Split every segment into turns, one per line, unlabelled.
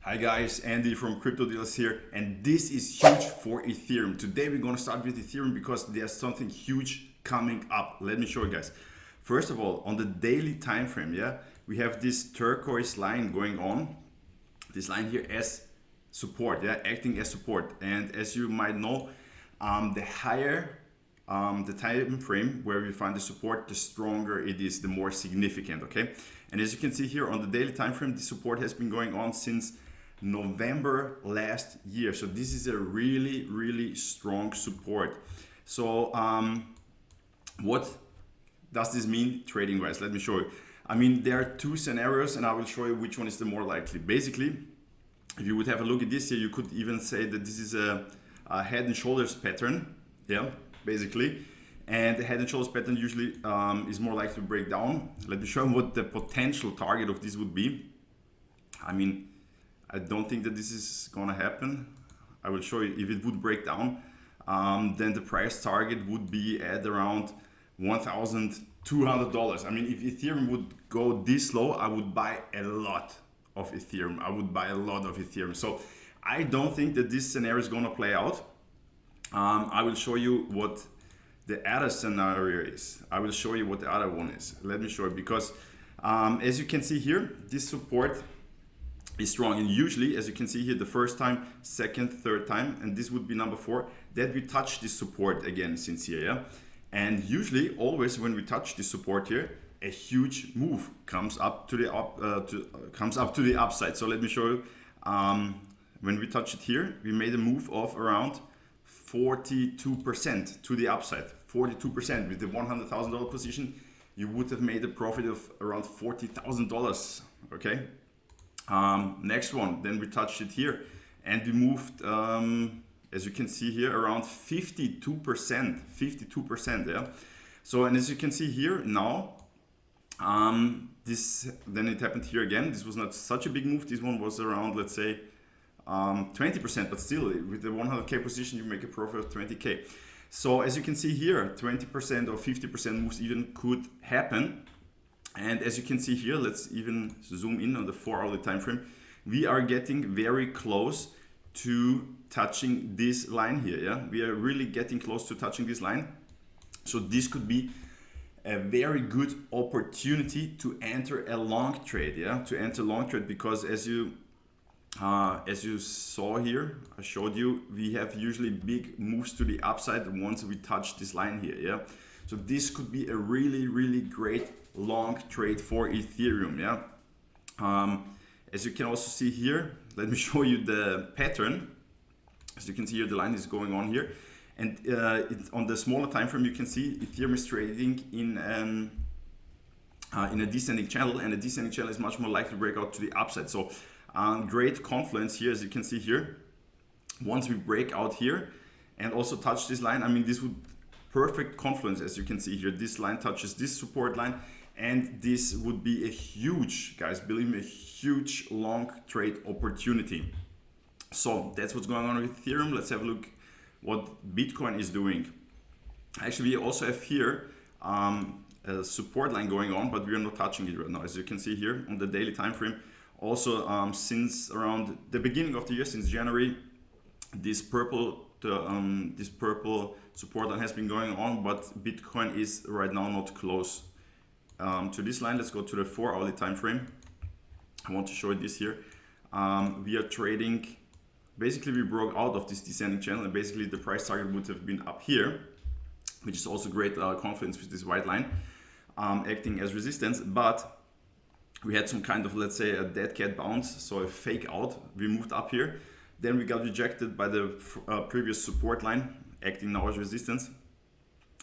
Hi guys, Andy from Crypto Deals here, and this is huge for Ethereum. Today we're gonna start with Ethereum because there's something huge coming up. Let me show you guys. First of all, on the daily time frame, we have this turquoise line going on. This line here as support, acting as support. And as you might know, the higher the time frame where we find the support, the stronger it is, the more significant. Okay, and as you can see here on the daily time frame, the support has been going on since November last year. So this is a really strong support. So what does this mean trading wise? Let me show you. I mean, there are two scenarios and I will show you which one is the more likely. Basically, if you would have a look at this here, you could even say that this is a head and shoulders pattern, basically. And the head and shoulders pattern usually is more likely to break down. Let me show you what the potential target of this would be. I mean, I don't think that this is gonna happen. I will show you. If it would break down, then the price target would be at around $1,200. I mean, if Ethereum would go this low, I would buy a lot of Ethereum. So I don't think that this scenario is gonna play out. I will show you what the other scenario is. I will show you what the other one is. Let me show you, because as you can see here, this support is strong, and usually, as you can see here, the first time, second, third time, and this would be number 4, that we touch this support again since here, and usually always when we touch this support here, a huge move comes up to the upside. So let me show you. When we touch it here, we made a move of around 42% to the upside. 42% with the $100,000 position, you would have made a profit of around $40,000. Okay. Next one, then we touched it here and we moved, as you can see here, around 52%, So, and as you can see here now, then it happened here again. This was not such a big move. This one was around, let's say, 20%, but still with the 100K position, you make a profit of 20K. So as you can see here, 20% or 50% moves even could happen. And as you can see here, let's even zoom in on the 4-hourly time frame. We are getting very close to touching this line here. We are really getting close to touching this line. So this could be a very good opportunity to enter a long trade. Because as you saw here, I showed you, we have usually big moves to the upside once we touch this line here. So this could be a really great long trade for Ethereum. As you can also see here, let me show you the pattern. As you can see here, the line is going on here, and on the smaller time frame, you can see Ethereum is trading in a descending channel, and a descending channel is much more likely to break out to the upside. So great confluence here, as you can see here. Once we break out here and also touch this line, I mean, this would perfect confluence. As you can see here, this line touches this support line, and this would be a huge, guys, believe me, a huge long trade opportunity. So that's what's going on with Ethereum. Let's have a look what Bitcoin is doing. Actually, we also have here a support line going on, but we are not touching it right now. As you can see here on the daily time frame, also since around the beginning of the year, since January, this purple support line has been going on, but Bitcoin is right now not close to this line. Let's go to the 4-hourly time frame. I want to show you this here. We are trading, basically we broke out of this descending channel, and basically the price target would have been up here, which is also great confluence with this white line acting as resistance, but we had some kind of, let's say, a dead cat bounce, so a fake out. We moved up here, then we got rejected by the previous support line, acting now as resistance,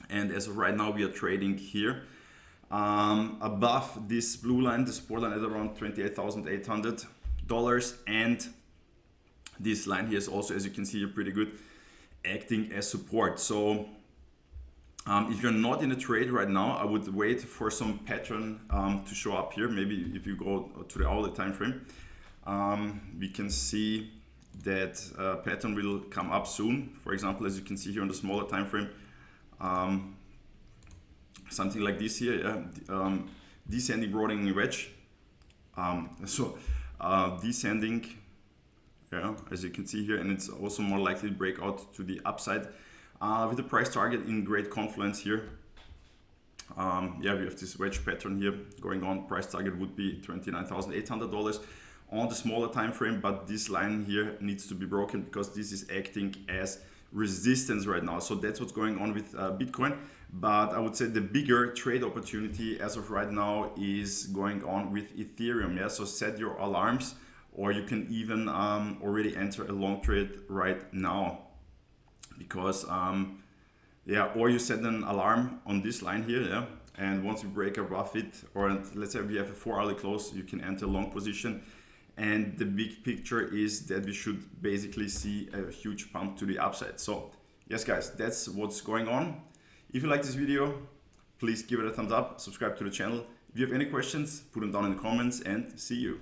and as of right now we are trading here above this blue line, the support line, at around $28,800, and this line here is also, as you can see here, pretty good, acting as support. So if you're not in a trade right now, I would wait for some pattern to show up here. Maybe if you go to the hourly time frame, we can see that pattern will come up soon. For example, as you can see here on the smaller time frame, something like this here, descending broadening wedge. Descending yeah, as you can see here, and it's also more likely to break out to the upside with the price target in great confluence here. Yeah, we have this wedge pattern here going on. Price target would be $29,800 on the smaller time frame, but this line here needs to be broken because this is acting as resistance right now. So that's what's going on with Bitcoin. But I would say the bigger trade opportunity as of right now is going on with Ethereum. Yeah, so set your alarms, or you can even already enter a long trade right now, because yeah, or you set an alarm on this line here, yeah, and once you break above it, or let's say we have a 4-hourly close, you can enter a long position. And the big picture is that we should basically see a huge pump to the upside. So yes guys, that's what's going on. If you like this video, please give it a thumbs up, subscribe to the channel. If you have any questions, put them down in the comments, and see you.